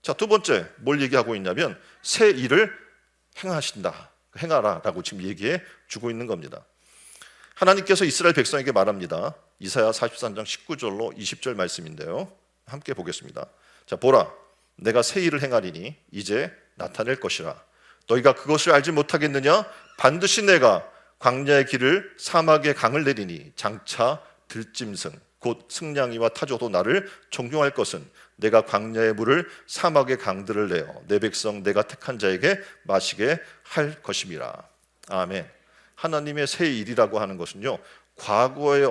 자, 두 번째 뭘 얘기하고 있냐면 새 일을 행하라라고 지금 얘기해 주고 있는 겁니다. 하나님께서 이스라엘 백성에게 말합니다. 이사야 43장 19절로 20절 말씀인데요, 함께 보겠습니다. 자, 보라, 내가 새 일을 행하리니 이제 나타낼 것이라. 너희가 그것을 알지 못하겠느냐? 반드시 내가 광야의 길을 사막의 강을 내리니 장차 들짐승 곧 승냥이와 타조도 나를 존경할 것은 내가 광야의 물을 사막의 강들을 내어 내 백성 내가 택한 자에게 마시게 할 것임이라. 아멘. 하나님의 새 일이라고 하는 것은요, 과거에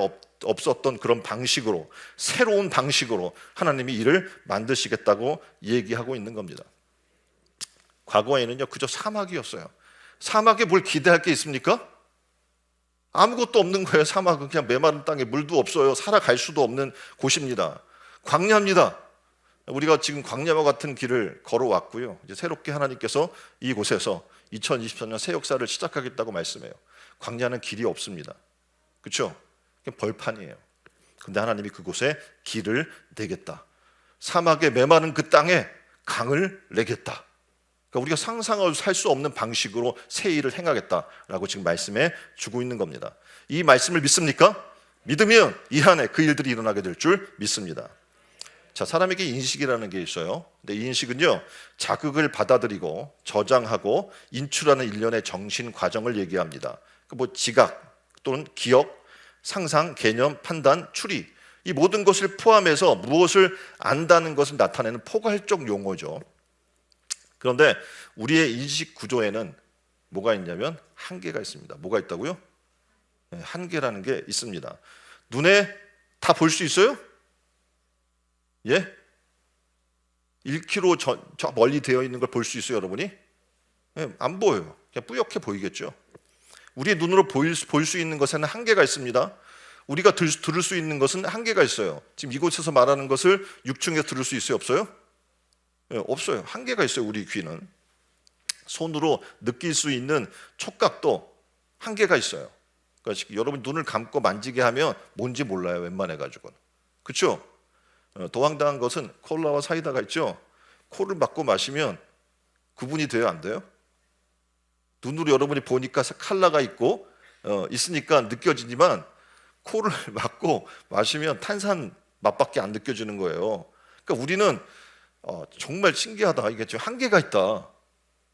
없었던 그런 방식으로, 새로운 방식으로 하나님이 일을 만드시겠다고 얘기하고 있는 겁니다. 과거에는요 그저 사막이었어요. 사막에 뭘 기대할 게 있습니까? 아무것도 없는 거예요. 사막은 그냥 메마른 땅에 물도 없어요. 살아갈 수도 없는 곳입니다. 광야입니다. 우리가 지금 광야와 같은 길을 걸어왔고요, 이제 새롭게 하나님께서 이곳에서 2024년 새 역사를 시작하겠다고 말씀해요. 광야는 길이 없습니다. 그렇죠? 벌판이에요. 근데 하나님이 그곳에 길을 내겠다. 사막에 메마른 그 땅에 강을 내겠다. 그러니까 우리가 상상할 수 없는 방식으로 새 일을 행하겠다라고 지금 말씀해 주고 있는 겁니다. 이 말씀을 믿습니까? 믿으면 이 한 해 그 일들이 일어나게 될 줄 믿습니다. 자, 사람에게 인식이라는 게 있어요. 근데 이 인식은요, 자극을 받아들이고 저장하고 인출하는 일련의 정신 과정을 얘기합니다. 뭐 지각 또는 기억, 상상, 개념, 판단, 추리, 이 모든 것을 포함해서 무엇을 안다는 것을 나타내는 포괄적 용어죠. 그런데 우리의 인식 구조에는 뭐가 있냐면 한계가 있습니다. 뭐가 있다고요? 네, 한계라는 게 있습니다. 눈에 다 볼 수 있어요? 예? 1km 저 멀리 되어 있는 걸 볼 수 있어요, 여러분이? 예, 안 보여요. 그냥 뿌옇게 보이겠죠. 우리의 눈으로 볼 수 있는 것에는 한계가 있습니다. 우리가 들을 수 있는 것은 한계가 있어요. 지금 이곳에서 말하는 것을 6층에서 들을 수 있어요, 없어요? 예, 없어요. 한계가 있어요. 우리 귀는 손으로 느낄 수 있는 촉각도 한계가 있어요. 그러니까 여러분 눈을 감고 만지게 하면 뭔지 몰라요, 웬만해 가지고는. 그렇죠? 더 황당한 것은 콜라와 사이다가 있죠. 코를 막고 마시면 구분이 돼요, 안 돼요? 눈으로 여러분이 보니까 컬러가 있고 있으니까 느껴지지만 코를 막고 마시면 탄산 맛밖에 안 느껴지는 거예요. 그러니까 우리는 정말 신기하다. 이게 좀 한계가 있다.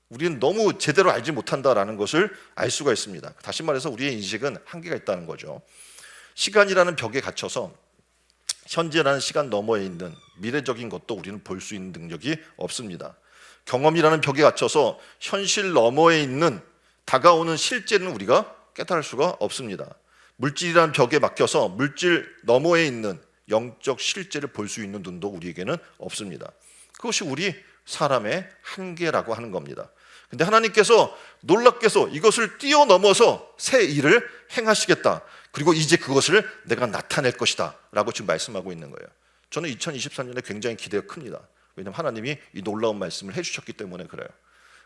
우리는 너무 제대로 알지 못한다라는 것을 알 수가 있습니다. 다시 말해서 우리의 인식은 한계가 있다는 거죠. 시간이라는 벽에 갇혀서 현재라는 시간 너머에 있는 미래적인 것도 우리는 볼 수 있는 능력이 없습니다. 경험이라는 벽에 갇혀서 현실 너머에 있는 다가오는 실제는 우리가 깨달을 수가 없습니다. 물질이라는 벽에 막혀서 물질 너머에 있는 영적 실제를 볼 수 있는 눈도 우리에게는 없습니다. 그것이 우리 사람의 한계라고 하는 겁니다. 근데 하나님께서 놀랍게도 이것을 뛰어넘어서 새 일을 행하시겠다. 그리고 이제 그것을 내가 나타낼 것이다 라고 지금 말씀하고 있는 거예요. 저는 2023년에 굉장히 기대가 큽니다. 왜냐하면 하나님이 이 놀라운 말씀을 해주셨기 때문에 그래요.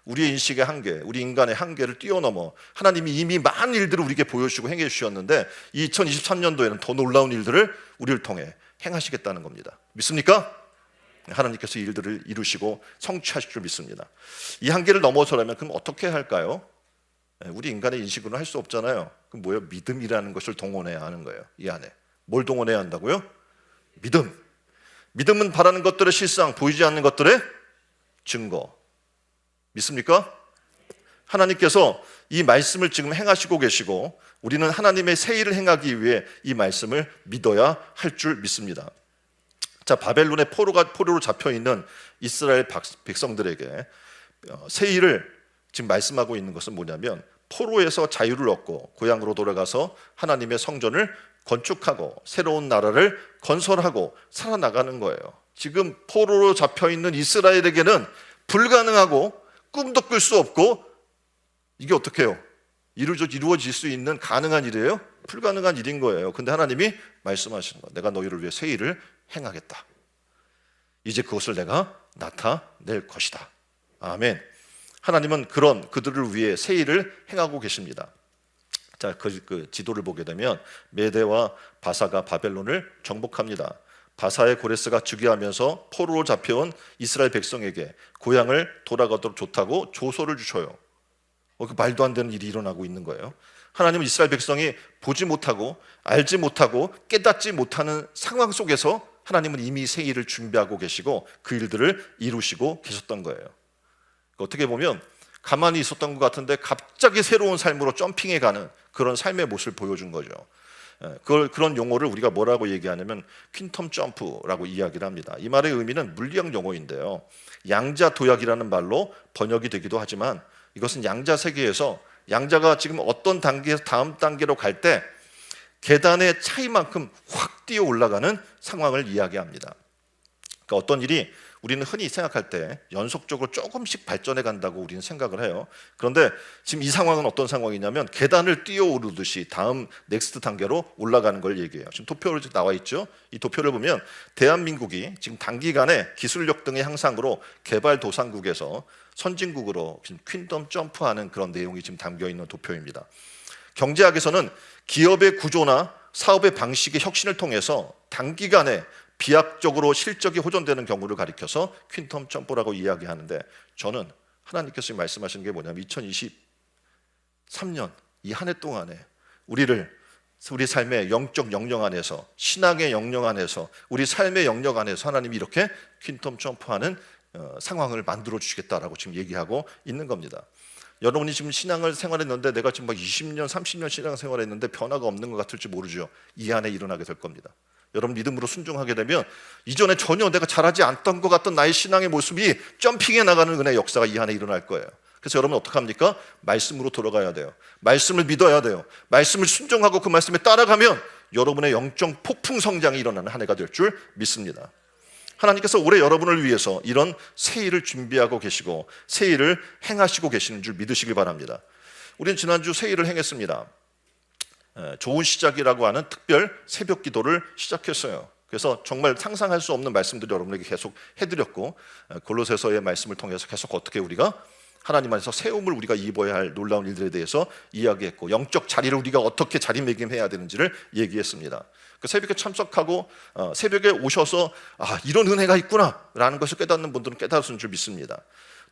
우리의 인식의 한계, 우리 인간의 한계를 뛰어넘어 하나님이 이미 많은 일들을 우리에게 보여주시고 행해 주셨는데 2023년도에는 더 놀라운 일들을 우리를 통해 행하시겠다는 겁니다. 믿습니까? 하나님께서 이 일들을 이루시고 성취하실 줄 믿습니다. 이 한계를 넘어서려면 그럼 어떻게 할까요? 우리 인간의 인식으로는 할 수 없잖아요. 그럼 뭐예요? 믿음이라는 것을 동원해야 하는 거예요. 이 안에 뭘 동원해야 한다고요? 믿음. 믿음은 바라는 것들의 실상, 보이지 않는 것들의 증거. 믿습니까? 하나님께서 이 말씀을 지금 행하시고 계시고 우리는 하나님의 새 일을 행하기 위해 이 말씀을 믿어야 할 줄 믿습니다. 자, 바벨론의 포로로 잡혀있는 이스라엘 백성들에게 새 일을 지금 말씀하고 있는 것은 뭐냐면 포로에서 자유를 얻고 고향으로 돌아가서 하나님의 성전을 건축하고 새로운 나라를 건설하고 살아나가는 거예요. 지금 포로로 잡혀있는 이스라엘에게는 불가능하고 꿈도 꿀 수 없고 이게 어떻게 해요? 이루어질 수 있는 가능한 일이에요? 불가능한 일인 거예요. 근데 하나님이 말씀하시는 거예요. 내가 너희를 위해 새 일을 행하겠다. 이제 그것을 내가 나타낼 것이다. 아멘. 하나님은 그들을 위해 새 일을 행하고 계십니다. 자, 그 지도를 보게 되면 메대와 바사가 바벨론을 정복합니다. 바사의 고레스가 즉위하면서 포로로 잡혀온 이스라엘 백성에게 고향을 돌아가도록 좋다고 조서를 주셔요. 그 말도 안 되는 일이 일어나고 있는 거예요. 하나님은 이스라엘 백성이 보지 못하고 알지 못하고 깨닫지 못하는 상황 속에서 하나님은 이미 새 일을 준비하고 계시고 그 일들을 이루시고 계셨던 거예요. 어떻게 보면 가만히 있었던 것 같은데 갑자기 새로운 삶으로 점핑해가는 그런 삶의 모습을 보여준 거죠. 그런 용어를 우리가 뭐라고 얘기하냐면 퀸텀 점프라고 이야기를 합니다. 이 말의 의미는 물리학 용어인데요, 양자 도약이라는 말로 번역이 되기도 하지만 이것은 양자 세계에서 양자가 지금 어떤 단계에서 다음 단계로 갈 때 계단의 차이만큼 확 뛰어 올라가는 상황을 이야기합니다. 그러니까 어떤 일이 우리는 흔히 생각할 때 연속적으로 조금씩 발전해 간다고 우리는 생각을 해요. 그런데 지금 이 상황은 어떤 상황이냐면 계단을 뛰어오르듯이 다음 넥스트 단계로 올라가는 걸 얘기해요. 지금 도표로 나와 있죠. 이 도표를 보면 대한민국이 지금 단기간에 기술력 등의 향상으로 개발도상국에서 선진국으로 지금 퀸덤 점프하는 그런 내용이 지금 담겨 있는 도표입니다. 경제학에서는 기업의 구조나 사업의 방식의 혁신을 통해서 단기간에 비약적으로 실적이 호전되는 경우를 가리켜서 퀸텀 점프라고 이야기하는데, 저는 하나님께서 말씀하시는 게 뭐냐면 2023년 이 한 해 동안에 우리 삶의 영적 영역 안에서, 신앙의 영역 안에서, 우리 삶의 영역 안에서 하나님이 이렇게 퀸텀 점프하는 상황을 만들어 주시겠다라고 지금 얘기하고 있는 겁니다. 여러분이 지금 신앙을 생활했는데 내가 지금 막 20년, 30년 신앙 생활했는데 변화가 없는 것 같을지 모르죠. 이 안에 일어나게 될 겁니다. 여러분 믿음으로 순종하게 되면 이전에 전혀 내가 잘하지 않던 것 같던 나의 신앙의 모습이 점핑해 나가는 은혜의 역사가 이 안에 일어날 거예요. 그래서 여러분 어떡합니까? 말씀으로 돌아가야 돼요. 말씀을 믿어야 돼요. 말씀을 순종하고 그 말씀에 따라가면 여러분의 영적 폭풍 성장이 일어나는 한 해가 될 줄 믿습니다. 하나님께서 올해 여러분을 위해서 이런 새 일을 준비하고 계시고 새 일을 행하시고 계시는 줄 믿으시길 바랍니다. 우리는 지난주 새 일을 행했습니다. 좋은 시작이라고 하는 특별 새벽 기도를 시작했어요. 그래서 정말 상상할 수 없는 말씀들을 여러분에게 계속 해드렸고, 골로새서의 말씀을 통해서 계속 어떻게 우리가 하나님 안에서 새움을 우리가 입어야 할 놀라운 일들에 대해서 이야기했고, 영적 자리를 우리가 어떻게 자리매김해야 되는지를 얘기했습니다. 그 새벽에 참석하고 새벽에 오셔서 이런 은혜가 있구나 라는 것을 깨닫는 분들은 깨달으신 줄 믿습니다.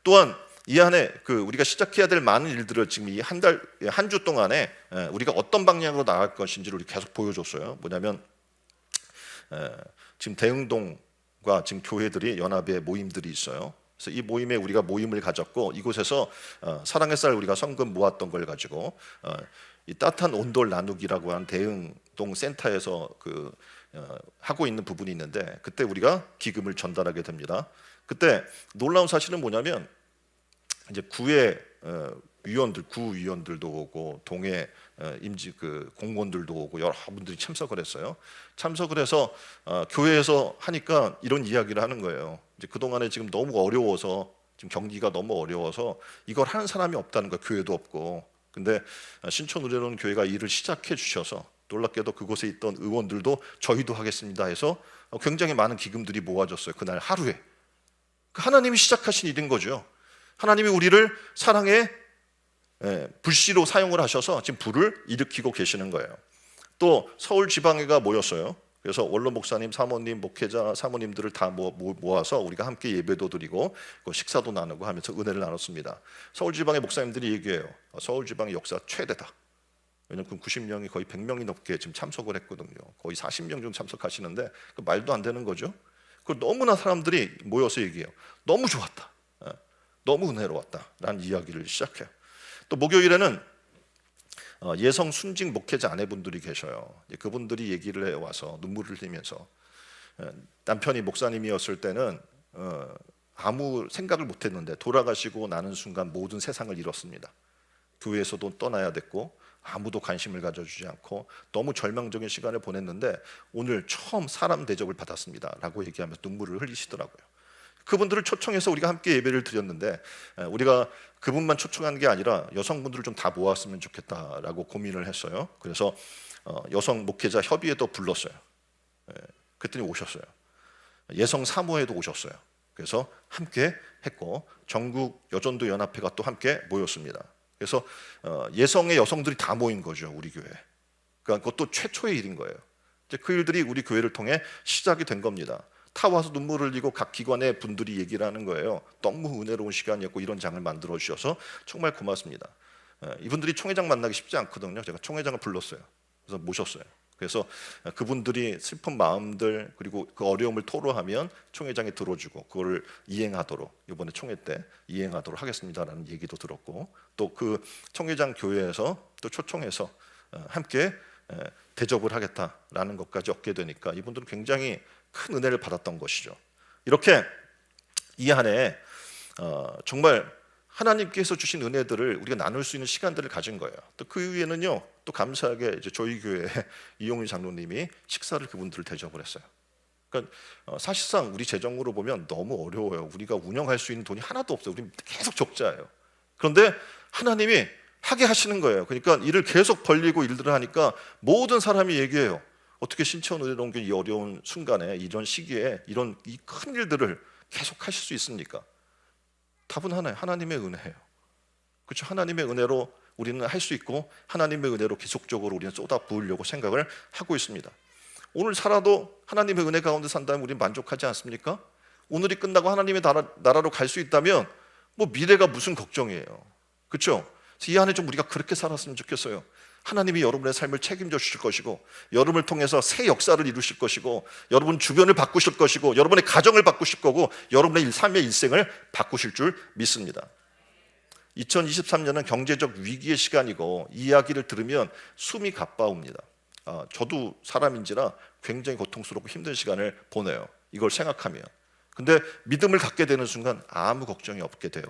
또한 이 안에 우리가 시작해야 될 많은 일들을 지금 이 한 주 동안에 우리가 어떤 방향으로 나갈 것인지를 우리 계속 보여줬어요. 뭐냐면 지금 대흥동과 지금 교회들이 연합의 모임들이 있어요. 그래서 이 모임에 우리가 모임을 가졌고, 이곳에서 사랑의 쌀 우리가 성금 모았던 걸 가지고 이 따뜻한 온돌 나누기라고 하는 대흥동 센터에서 하고 있는 부분이 있는데, 그때 우리가 기금을 전달하게 됩니다. 그때 놀라운 사실은 뭐냐면 이제 구의 구위원들도 오고 동의 임지 공무원들도 오고 여러 분들이 참석을 했어요. 참석을 해서 교회에서 하니까 이런 이야기를 하는 거예요. 이제 그동안에 지금 너무 어려워서, 지금 경기가 너무 어려워서 이걸 하는 사람이 없다는 거예요. 교회도 없고. 근데 신촌 의료원 교회가 일을 시작해 주셔서 놀랍게도 그곳에 있던 의원들도 저희도 하겠습니다 해서 굉장히 많은 기금들이 모아졌어요. 그날 하루에. 하나님이 시작하신 일인 거죠. 하나님이 우리를 사랑의 불씨로 사용을 하셔서 지금 불을 일으키고 계시는 거예요. 또 서울 지방회가 모였어요. 그래서 원로 목사님, 사모님, 목회자, 사모님들을 다 모아서 우리가 함께 예배도 드리고 식사도 나누고 하면서 은혜를 나눴습니다. 서울 지방의 목사님들이 얘기해요. 서울 지방의 역사 최대다. 왜냐하면 90명이 거의 100명이 넘게 지금 참석을 했거든요. 거의 40명 정도 참석하시는데 말도 안 되는 거죠. 너무나 사람들이 모여서 얘기해요. 너무 좋았다. 너무 은혜로웠다라는 이야기를 시작해요. 또 목요일에는 예성 순직 목회자 아내분들이 계셔요. 그분들이 얘기를 해와서 눈물을 흘리면서 남편이 목사님이었을 때는 아무 생각을 못했는데 돌아가시고 나는 순간 모든 세상을 잃었습니다. 교회에서도 떠나야 됐고 아무도 관심을 가져주지 않고 너무 절망적인 시간을 보냈는데 오늘 처음 사람 대접을 받았습니다 라고 얘기하면서 눈물을 흘리시더라고요. 그분들을 초청해서 우리가 함께 예배를 드렸는데, 우리가 그분만 초청한 게 아니라 여성분들을 좀 다 모았으면 좋겠다라고 고민을 했어요. 그래서 여성 목회자 협의회도 불렀어요. 그랬더니 오셨어요. 예성 사모회도 오셨어요. 그래서 함께 했고, 전국 여전도 연합회가 또 함께 모였습니다. 그래서 예성의 여성들이 다 모인 거죠, 우리 교회. 그러니까 그것도 최초의 일인 거예요. 이제 그 일들이 우리 교회를 통해 시작이 된 겁니다. 타 와서 눈물을 흘리고 각 기관의 분들이 얘기를 하는 거예요. 너무 은혜로운 시간이었고 이런 장을 만들어 주셔서 정말 고맙습니다. 이분들이 총회장 만나기 쉽지 않거든요. 제가 총회장을 불렀어요. 그래서 모셨어요. 그래서 그분들이 슬픈 마음들 그리고 그 어려움을 토로하면 총회장이 들어주고 그걸 이행하도록 이번에 총회 때 이행하도록 하겠습니다라는 얘기도 들었고, 또 그 총회장 교회에서 또 초청해서 함께 대접을 하겠다라는 것까지 얻게 되니까 이분들은 굉장히 큰 은혜를 받았던 것이죠. 이렇게 이 한 해 정말 하나님께서 주신 은혜들을 우리가 나눌 수 있는 시간들을 가진 거예요. 또 그 이후에는요, 또 감사하게 이제 저희 교회 이용희 장로님이 식사를 그분들을 대접을 했어요. 그러니까 사실상 우리 재정으로 보면 너무 어려워요. 우리가 운영할 수 있는 돈이 하나도 없어요. 우리 계속 적자예요. 그런데 하나님이 하게 하시는 거예요. 그러니까 일을 계속 벌리고 일들을 하니까 모든 사람이 얘기해요. 어떻게 신천 의료동교 이 어려운 순간에 이런 시기에 이런 이 큰 일들을 계속 하실 수 있습니까? 답은 하나예요. 하나님의 은혜예요. 그렇죠? 하나님의 은혜로 우리는 할 수 있고 하나님의 은혜로 계속적으로 우리는 쏟아 부으려고 생각을 하고 있습니다. 오늘 살아도 하나님의 은혜 가운데 산다면 우리는 만족하지 않습니까? 오늘이 끝나고 하나님의 나라로 갈 수 있다면 뭐 미래가 무슨 걱정이에요. 그렇죠? 이 안에 좀 우리가 그렇게 살았으면 좋겠어요. 하나님이 여러분의 삶을 책임져 주실 것이고 여러분을 통해서 새 역사를 이루실 것이고 여러분 주변을 바꾸실 것이고 여러분의 가정을 바꾸실 거고 여러분의 삶의 일생을 바꾸실 줄 믿습니다. 2023년은 경제적 위기의 시간이고 이 이야기를 들으면 숨이 가빠옵니다. 저도 사람인지라 굉장히 고통스럽고 힘든 시간을 보내요. 이걸 생각하면. 근데 믿음을 갖게 되는 순간 아무 걱정이 없게 돼요.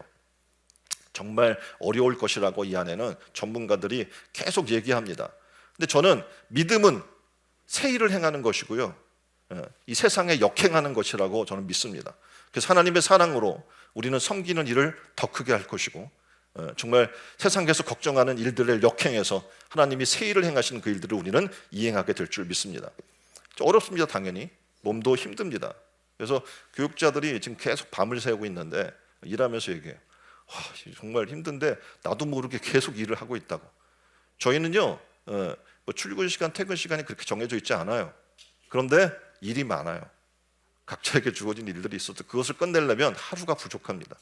정말 어려울 것이라고 이 안에는 전문가들이 계속 얘기합니다. 근데 저는 믿음은 새 일을 행하는 것이고요, 이 세상에 역행하는 것이라고 저는 믿습니다. 그래서 하나님의 사랑으로 우리는 섬기는 일을 더 크게 할 것이고 정말 세상에서 걱정하는 일들을 역행해서 하나님이 새 일을 행하시는 그 일들을 우리는 이행하게 될 줄 믿습니다. 어렵습니다. 당연히 몸도 힘듭니다. 그래서 교육자들이 지금 계속 밤을 새우고 있는데 일하면서 얘기해요. 정말 힘든데 나도 모르게 계속 일을 하고 있다고. 저희는요 뭐 출근 시간, 퇴근 시간이 그렇게 정해져 있지 않아요. 그런데 일이 많아요. 각자에게 주어진 일들이 있어도 그것을 끝내려면 하루가 부족합니다.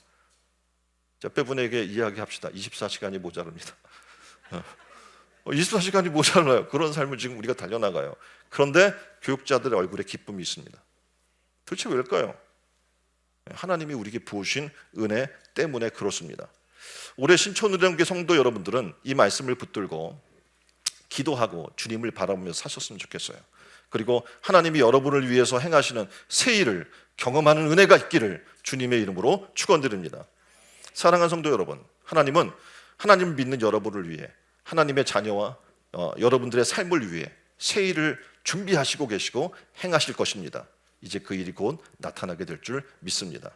옆에 분에게 이야기합시다. 24시간이 모자랍니다. 24시간이 모자라요. 그런 삶을 지금 우리가 달려나가요. 그런데 교육자들의 얼굴에 기쁨이 있습니다. 도대체 왜일까요? 하나님이 우리에게 부으신 은혜 때문에 그렇습니다. 올해 신촌의료동교 성도 여러분들은 이 말씀을 붙들고 기도하고 주님을 바라보면서 사셨으면 좋겠어요. 그리고 하나님이 여러분을 위해서 행하시는 새 일을 경험하는 은혜가 있기를 주님의 이름으로 축원드립니다. 사랑하는 성도 여러분, 하나님은 하나님을 믿는 여러분을 위해 하나님의 자녀와 여러분들의 삶을 위해 새 일을 준비하시고 계시고 행하실 것입니다. 이제 그 일이 곧 나타나게 될 줄 믿습니다.